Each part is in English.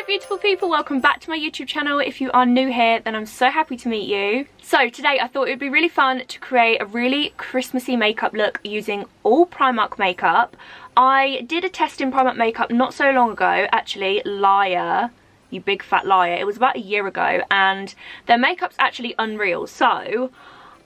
Beautiful people, welcome back to my YouTube channel. If you are new here, then I'm so happy to meet you. So today I thought it would be really fun to create a really Christmassy makeup look using all Primark makeup. I did a test in Primark makeup not so long ago, actually. Liar, you big fat liar. It was about a year ago and their makeup's actually unreal. So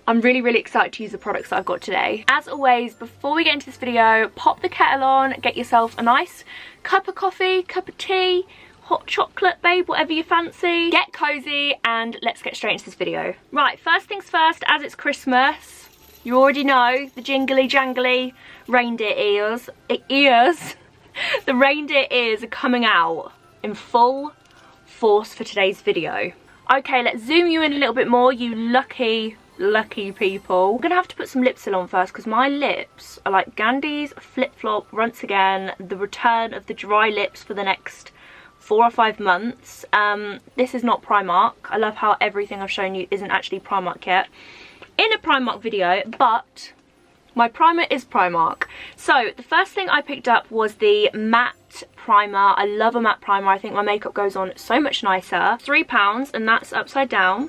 I'm really excited to use the products that I've got today. As always, before we get into this video, pop the kettle on, get yourself a nice cup of coffee, cup of tea, hot chocolate, babe, whatever you fancy. Get cozy and let's get straight into this video. Right, first things first, as it's Christmas, you already know the jingly jangly reindeer ears. The reindeer ears are coming out in full force for today's video. Okay, let's zoom you in a little bit more, you lucky people. I'm gonna have to put some lipstick on first because my lips are like Gandhi's flip-flop once again. The return of the dry lips for the next 4 or 5 months. This is not Primark. I love how everything I've shown you isn't actually Primark yet in a Primark video, but my primer is Primark. So the first thing I picked up was the matte primer. I love a matte primer. I think my makeup goes on so much nicer. £3 and that's upside down.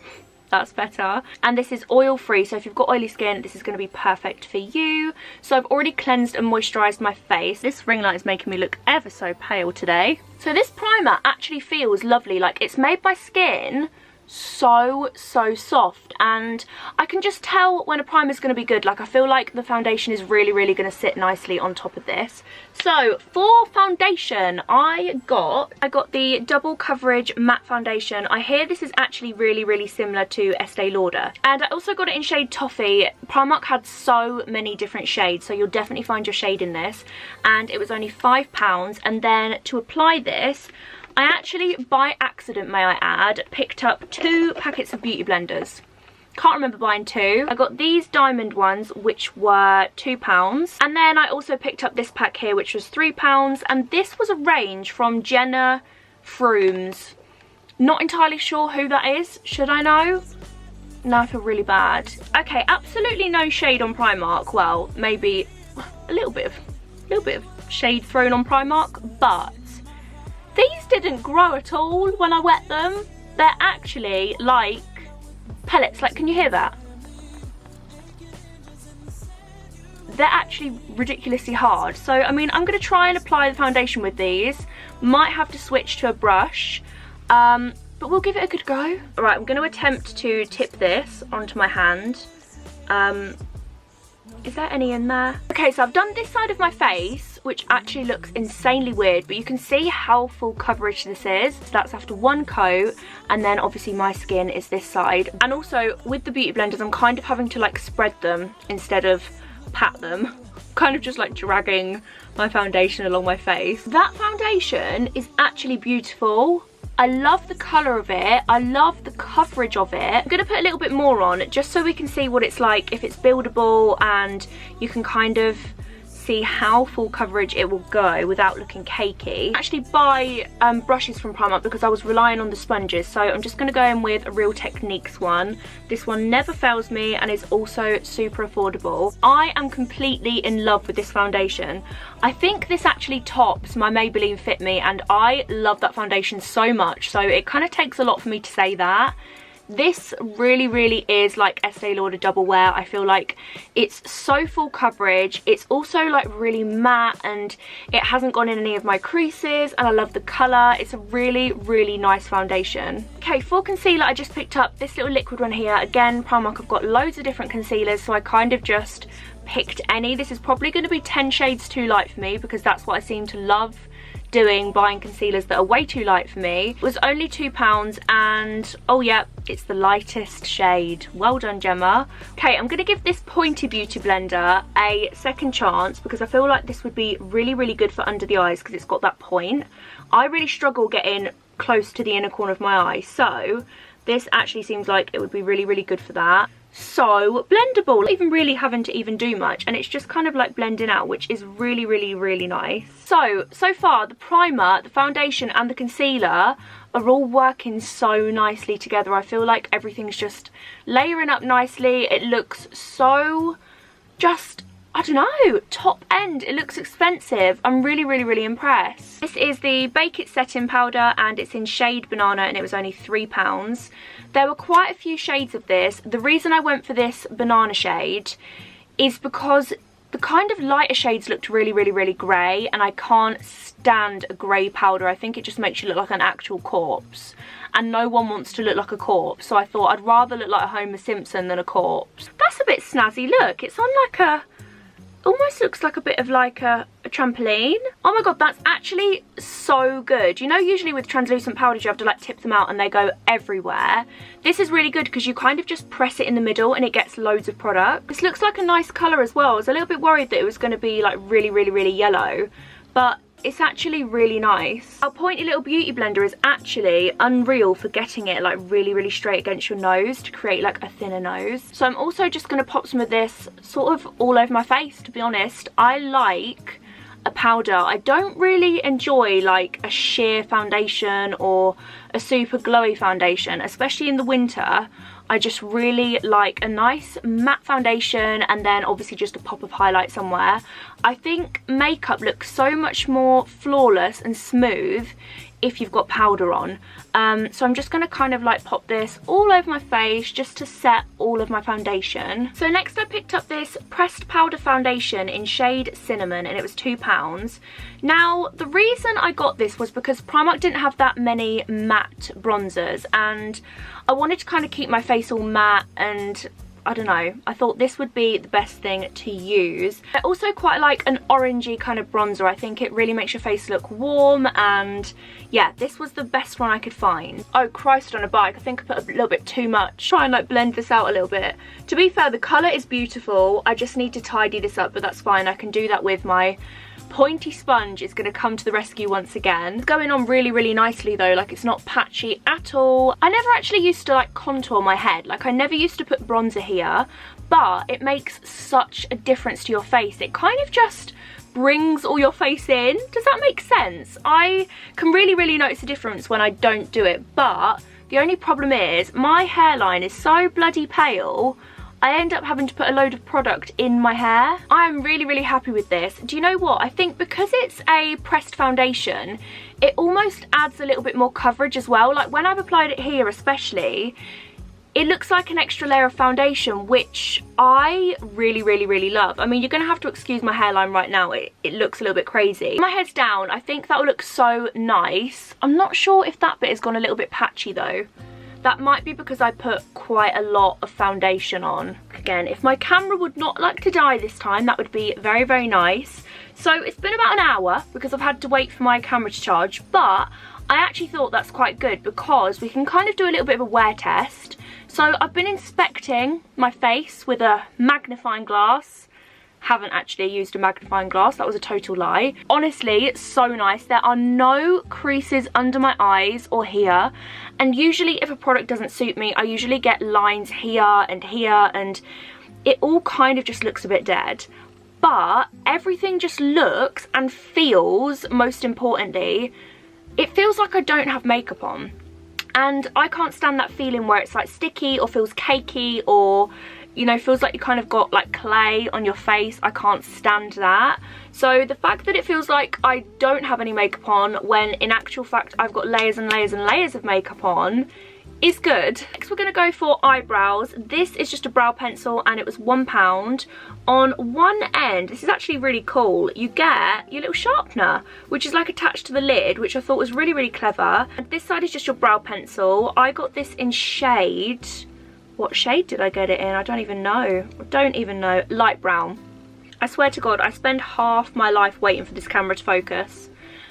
That's better. And this is oil free, so if you've got oily skin, this is going to be perfect for you. So I've already cleansed and moisturised my face. This ring light is making me look ever so pale today. So this primer actually feels lovely. Like, it's made by skin so soft, and I can just tell when a primer is going to be good. Like, I feel like the foundation is really going to sit nicely on top of this. So for foundation, I got the double coverage matte foundation. I hear this is actually really similar to Estee Lauder, and I also got it in shade Toffee. Primark had so many different shades, so you'll definitely find your shade in this, and it was only £5. And then to apply this, I actually, by accident may I add, picked up 2 packets of beauty blenders. Can't remember buying 2. I got these diamond ones, which were £2. And then I also picked up this pack here, which was £3. And this was a range from Jenna Frumes. Not entirely sure who that is. Should I know? No, I feel really bad. Okay, absolutely no shade on Primark. Well, maybe a little bit of shade thrown on Primark, but these didn't grow at all when I wet them. They're actually like pellets. Like, can you hear that? They're actually ridiculously hard. So, I mean, I'm going to try and apply the foundation with these. Might have to switch to a brush, but we'll give it a good go. All right, I'm going to attempt to tip this onto my hand. Is there any in there? Okay, so I've done this side of my face, which actually looks insanely weird, but you can see how full coverage this is. So that's after 1 coat, and then obviously my skin is this side. And also with the beauty blenders, I'm kind of having to like spread them instead of pat them. Kind of just like dragging my foundation along my face. That foundation is actually beautiful. I love the colour of it. I love the coverage of it. I'm going to put a little bit more on just so we can see what it's like, if it's buildable, and you can kind of see how full coverage it will go without looking cakey. I actually buy brushes from Primark because I was relying on the sponges, so I'm just going to go in with a Real Techniques one. This one never fails me and is also super affordable. I am completely in love with this foundation. I think this actually tops my Maybelline Fit Me, and I love that foundation so much, so it kind of takes a lot for me to say that. This really is like Estee Lauder Double Wear. I feel like it's so full coverage. It's also like really matte, and it hasn't gone in any of my creases, and I love the colour. It's a really nice foundation. Okay, for concealer, I just picked up this little liquid one here. Again, Primark have got loads of different concealers, so I kind of just picked any. This is probably going to be 10 shades too light for me because that's what I seem to love doing, buying concealers that are way too light for me. It was only £2, and oh yeah, it's the lightest shade. Well done, Gemma. Okay, I'm gonna give this Pointy Beauty blender a second chance because I feel like this would be really good for under the eyes because it's got that point. I really struggle getting close to the inner corner of my eye, so this actually seems like it would be really good for that. so blendable, not even really having to even do much, and it's just kind of like blending out, which is really, really, really nice. So far the primer, the foundation and the concealer are all working so nicely together. I feel like everything's just layering up nicely. It looks so just, I don't know, top end. It looks expensive. I'm really, really, really impressed. This is the Bake It setting powder and it's in shade Banana and it was only £3. There were quite a few shades of this. The reason I went for this banana shade is because the kind of lighter shades looked really, really, really grey, and I can't stand a grey powder. I think it just makes you look like an actual corpse, and no one wants to look like a corpse, so I thought I'd rather look like a Homer Simpson than a corpse. That's a bit snazzy. Look, it's on like a, almost looks like a bit of like a trampoline. Oh my god, that's actually so good. You know, usually with translucent powders you have to like tip them out and they go everywhere. This is really good because you kind of just press it in the middle and it gets loads of product. This looks like a nice colour as well. I was a little bit worried that it was going to be like really, really, really yellow, but it's actually really nice. Our pointy little beauty blender is actually unreal for getting it like really, really straight against your nose to create like a thinner nose. So I'm also just going to pop some of this sort of all over my face, to be honest. I like a powder. I don't really enjoy like a sheer foundation or a super glowy foundation, especially in the winter. I just really like a nice matte foundation and then obviously just a pop of highlight somewhere. I think makeup looks so much more flawless and smooth if you've got powder on. So I'm just going to kind of like pop this all over my face just to set all of my foundation. So next I picked up this pressed powder foundation in shade Cinnamon and it was £2. Now the reason I got this was because Primark didn't have that many matte bronzers and I wanted to kind of keep my face all matte, and I don't know, I thought this would be the best thing to use. I also quite like an orangey kind of bronzer. I think it really makes your face look warm, and yeah, this was the best one I could find. Oh Christ on a bike, I think I put a little bit too much. Try and like blend this out a little bit. To be fair, the colour is beautiful. I just need to tidy this up, but that's fine. I can do that with my pointy sponge. Is going to come to the rescue once again. It's going on really, really nicely though, like it's not patchy at all. I never actually used to like contour my head, like I never used to put bronzer here, but it makes such a difference to your face. It kind of just brings all your face in. Does that make sense? I can really, really notice the difference when I don't do it, but the only problem is my hairline is so bloody pale. I end up having to put a load of product in my hair. I'm really, really happy with this. Do you know what? I think because it's a pressed foundation, it almost adds a little bit more coverage as well. Like when I've applied it here especially, it looks like an extra layer of foundation, which I really, really, really love. I mean, you're going to have to excuse my hairline right now. It looks a little bit crazy. My head's down. I think that will look so nice. I'm not sure if that bit has gone a little bit patchy though. That might be because I put quite a lot of foundation on. Again, if my camera would not like to die this time, that would be very, very nice. So it's been about an hour because I've had to wait for my camera to charge, but I actually thought that's quite good because we can kind of do a little bit of a wear test. So I've been inspecting my face with a magnifying glass. Haven't actually used a magnifying glass, that was a total lie. Honestly, it's so nice. There are no creases under my eyes or here, and usually if a product doesn't suit me, I usually get lines here and it all kind of just looks a bit dead. But everything just looks and feels, most importantly, it feels like I don't have makeup on. And I can't stand that feeling where it's like sticky or feels cakey or, you know, feels like you kind of got like clay on your face. I can't stand that. So the fact that it feels like I don't have any makeup on when in actual fact I've got layers and layers and layers of makeup on is good. Next we're going to go for eyebrows. This is just a brow pencil and it was £1. On one end, this is actually really cool, you get your little sharpener, which is like attached to the lid, which I thought was really, really clever. And this side is just your brow pencil. I got this in shade, what shade did I get it in? I don't even know. Light brown. I swear to God, I spend half my life waiting for this camera to focus.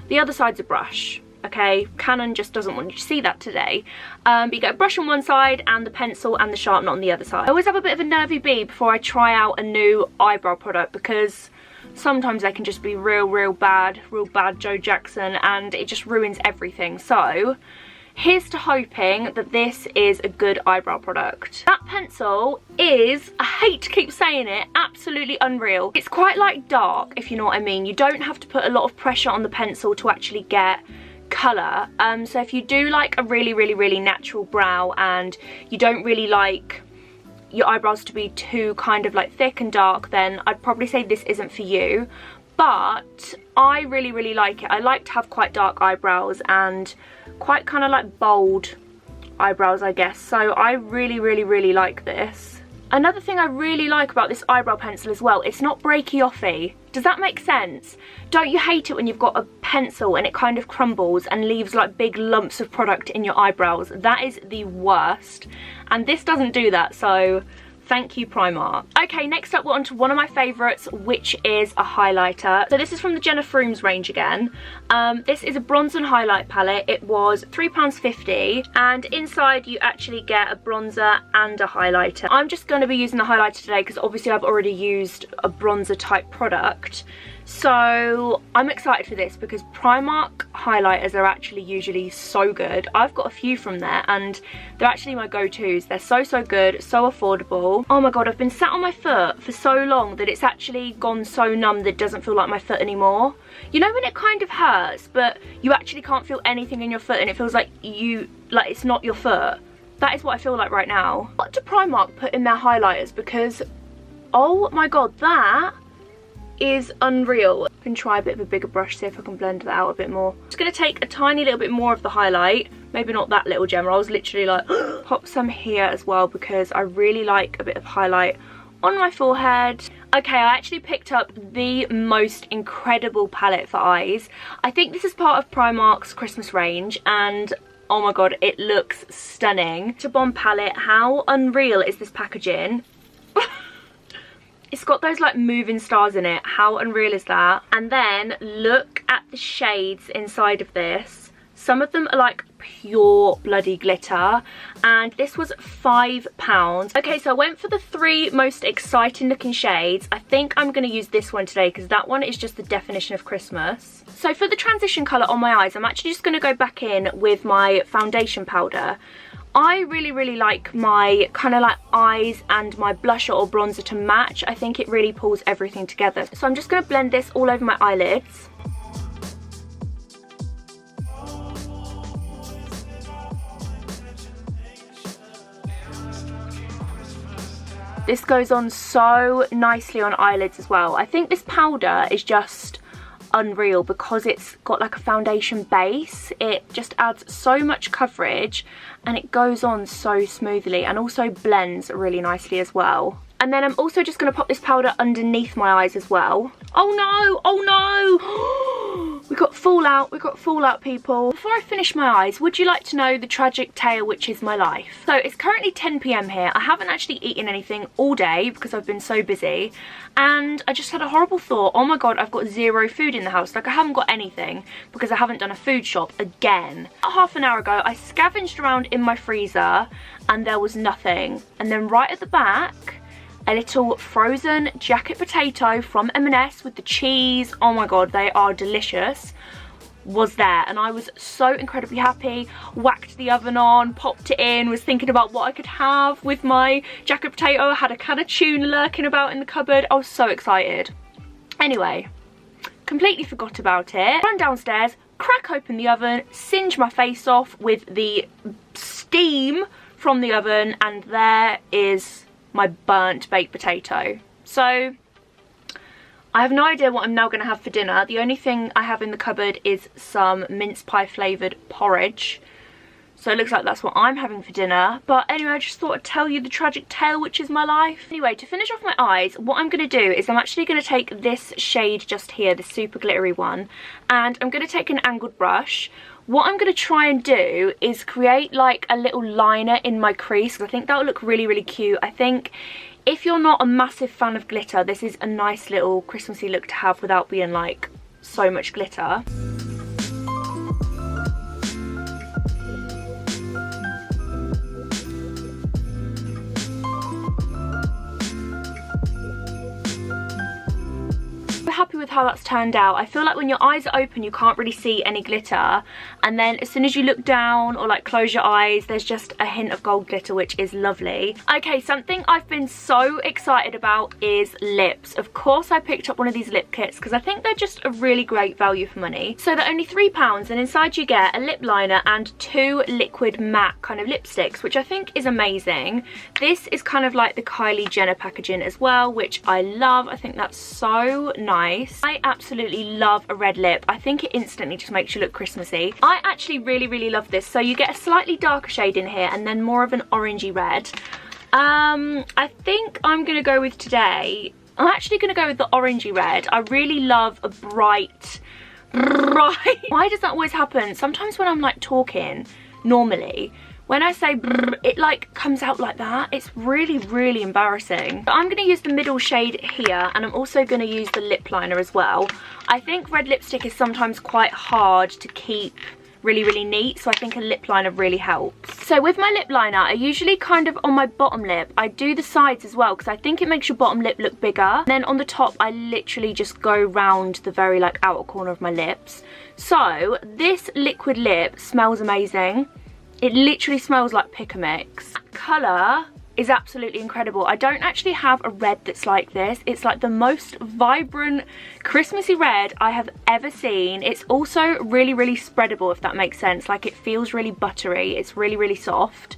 The other side's a brush. Okay, Canon just doesn't want you to see that today. But you get a brush on one side and the pencil and the sharpener on the other side. I always have a bit of a nervy bee before I try out a new eyebrow product because sometimes they can just be real bad Joe Jackson, and it just ruins everything. So here's to hoping that this is a good eyebrow product. That pencil is, I hate to keep saying it, absolutely unreal. It's quite like dark, if you know what I mean. You don't have to put a lot of pressure on the pencil to actually get colour. So if you do like a really natural brow and you don't really like your eyebrows to be too kind of like thick and dark, then I'd probably say this isn't for you. But I really like it. I like to have quite dark eyebrows and quite kind of like bold eyebrows, I guess. So I really like this. Another thing I really like about this eyebrow pencil as well, it's not breaky offy. Does that make sense? Don't you hate it when you've got a pencil and it kind of crumbles and leaves like big lumps of product in your eyebrows? That is the worst. And this doesn't do that, so thank you, Primark. Okay, next up we're on to one of my favourites, which is a highlighter. So this is from the Jenna Frumes range again. This is a bronze and highlight palette. It was £3.50 and inside you actually get a bronzer and a highlighter. I'm just going to be using the highlighter today because obviously I've already used a bronzer type product. So I'm excited for this because Primark highlighters are actually usually so good. I've got a few from there and they're actually my go-tos. They're so good, so affordable. Oh my god, I've been sat on my foot for so long that it's actually gone so numb that it doesn't feel like my foot anymore. You know when it kind of hurts but you actually can't feel anything in your foot and it feels like it's not your foot? That is what I feel like right now. What do Primark put in their highlighters? Because oh my god, that is unreal. I can try a bit of a bigger brush, see if I can blend that out a bit more. I'm just going to take a tiny little bit more of the highlight, maybe not that little, Gemma. I was literally like pop some here as well because I really like a bit of highlight on my forehead. Okay, I actually picked up the most incredible palette for eyes. I think this is part of Primark's Christmas range and oh my god, it looks stunning. It's a bomb palette. How unreal is this packaging? It's got those like moving stars in it. How unreal is that? And then look at the shades inside of this. Some of them are like pure bloody glitter and this was £5. Okay, so I went for the 3 most exciting looking shades. I think I'm going to use this one today because that one is just the definition of Christmas. So for the transition colour on my eyes, I'm actually just going to go back in with my foundation powder. I really like my kind of like eyes and my blusher or bronzer to match. I think it really pulls everything together. So I'm just going to blend this all over my eyelids. This goes on so nicely on eyelids as well. I think this powder is just unreal because it's got like a foundation base. It just adds so much coverage and it goes on so smoothly and also blends really nicely as well. And then I'm also just going to pop this powder underneath my eyes as well. Oh no, oh no. We got fallout, people. Before I finish my eyes, would you like to know the tragic tale which is my life? So it's currently 10 PM here. I haven't actually eaten anything all day because I've been so busy. And I just had a horrible thought. Oh my god, I've got 0 food in the house. Like I haven't got anything because I haven't done a food shop again. About half an hour ago, I scavenged around in my freezer and there was nothing. And then right at the back, a little frozen jacket potato from M&S with the cheese. Oh my god, they are delicious. Was there, and I was so incredibly happy. Whacked the oven on, popped it in, was thinking about what I could have with my jacket potato. I had a can of tuna lurking about in the cupboard. I was so excited. Anyway, completely forgot about it. Run downstairs, crack open the oven, singe my face off with the steam from the oven, and there is my burnt baked potato. So I have no idea what I'm now going to have for dinner. The only thing I have in the cupboard is some mince pie flavoured porridge. So it looks like that's what I'm having for dinner. But anyway, I just thought I'd tell you the tragic tale which is my life. Anyway, to finish off my eyes, what I'm going to do is I'm actually going to take this shade just here, this super glittery one, and I'm going to take an angled brush. What I'm going to try and do is create like a little liner in my crease because I think that would look really cute. I think if you're not a massive fan of glitter, this is a nice little Christmassy look to have without being like so much glitter. Happy with with how that's turned out. I feel like when your eyes are open, you can't really see any glitter. And then as soon as you look down or like close your eyes, there's just a hint of gold glitter, which is lovely. Okay, something I've been so excited about is lips. Of course, I picked up one of these lip kits because I think they're just a really great value for money. So they're only £3 and inside you get a lip liner and 2 liquid matte kind of lipsticks, which I think is amazing. This is kind of like the Kylie Jenner packaging as well, which I love. I think that's so nice. I absolutely love a red lip. I think it instantly just makes you look Christmassy. I actually really love this. So you get a slightly darker shade in here and then more of an orangey red. I think I'm gonna go with today, I'm actually gonna go with the orangey red. I really love a bright. Why does that always happen? Sometimes when I'm like talking normally, when I say brr, it like comes out like that. It's really embarrassing. But I'm going to use the middle shade here, and I'm also going to use the lip liner as well. I think red lipstick is sometimes quite hard to keep really neat, so I think a lip liner really helps. So with my lip liner, I usually kind of on my bottom lip, I do the sides as well because I think it makes your bottom lip look bigger. And then on the top, I literally just go round the very like outer corner of my lips. So this liquid lip smells amazing. It literally smells like pick a mix. Colour is absolutely incredible. I don't actually have a red that's like this. It's like the most vibrant Christmassy red I have ever seen. It's also really spreadable, if that makes sense. Like it feels really buttery. It's really soft.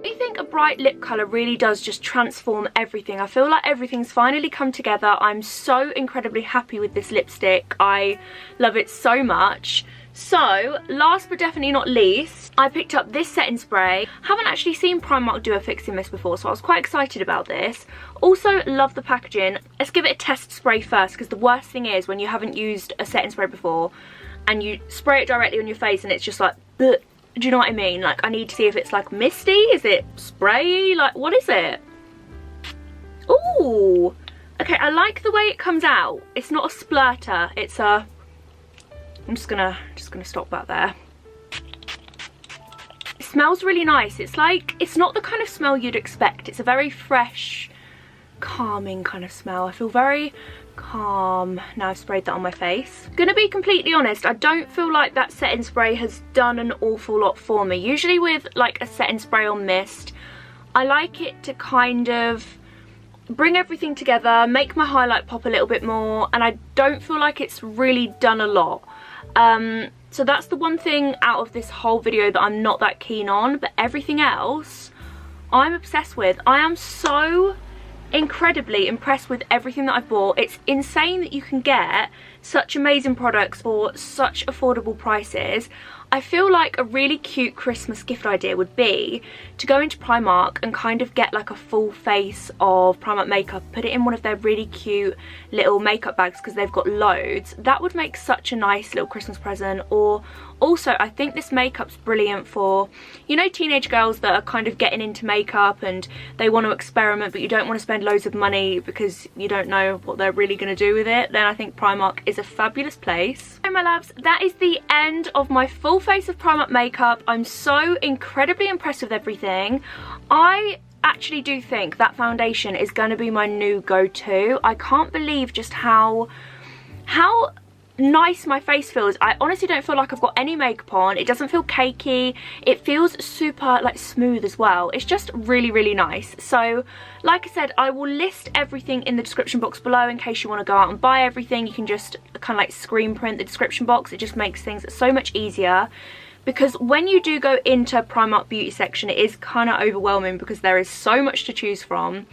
I think a bright lip colour really does just transform everything. I feel like everything's finally come together. I'm so incredibly happy with this lipstick. I love it so much. So, last but definitely not least, I picked up this setting spray. Haven't actually seen Primark do a fixing mist before, so I was quite excited about this. Also, love the packaging. Let's give it a test spray first, because the worst thing is when you haven't used a setting spray before and you spray it directly on your face and it's just like, bleh. Do you know what I mean? Like, I need to see if it's like misty, is it spray? Like, what is it? Ooh, okay, I like the way it comes out. It's not a splurter, it's a, I'm just gonna stop that there. It smells really nice. It's like, it's not the kind of smell you'd expect. It's a very fresh, calming kind of smell. I feel very calm now I've sprayed that on my face. Gonna be completely honest, I don't feel like that setting spray has done an awful lot for me. Usually with like a setting spray or mist, I like it to kind of bring everything together, make my highlight pop a little bit more, and I don't feel like it's really done a lot. So that's the one thing out of this whole video that I'm not that keen on, but everything else I'm obsessed with. I am so incredibly impressed with everything that I've bought. It's insane that you can get such amazing products for such affordable prices. I feel like a really cute Christmas gift idea would be to go into Primark and kind of get like a full face of Primark makeup, put it in one of their really cute little makeup bags because they've got loads. That would make such a nice little Christmas present. Or also, I think this makeup's brilliant for, you know, teenage girls that are kind of getting into makeup and they want to experiment but you don't want to spend loads of money because you don't know what they're really going to do with it. Then I think Primark is a fabulous place. So my loves, that is the end of my full face of Primark makeup. I'm so incredibly impressed with everything. I actually do think that foundation is going to be my new go-to. I can't believe just how nice my face feels. I honestly don't feel like I've got any makeup on. It doesn't feel cakey. It feels super like smooth as well. It's just really nice. So like I said, I will list everything in the description box below in case you want to go out and buy everything. You can just kind of like screen print the description box. It just makes things so much easier, because when you do go into Primark beauty section, it is kind of overwhelming because there is so much to choose from.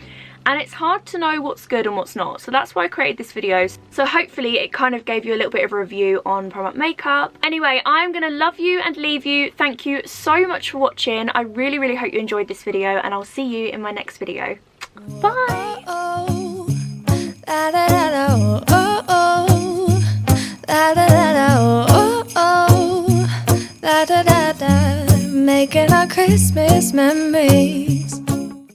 And it's hard to know what's good and what's not. So that's why I created this video. So hopefully it kind of gave you a little bit of a review on Primark makeup. Anyway, I'm going to love you and leave you. Thank you so much for watching. I really hope you enjoyed this video, and I'll see you in my next video. Bye! Making our Christmas memories.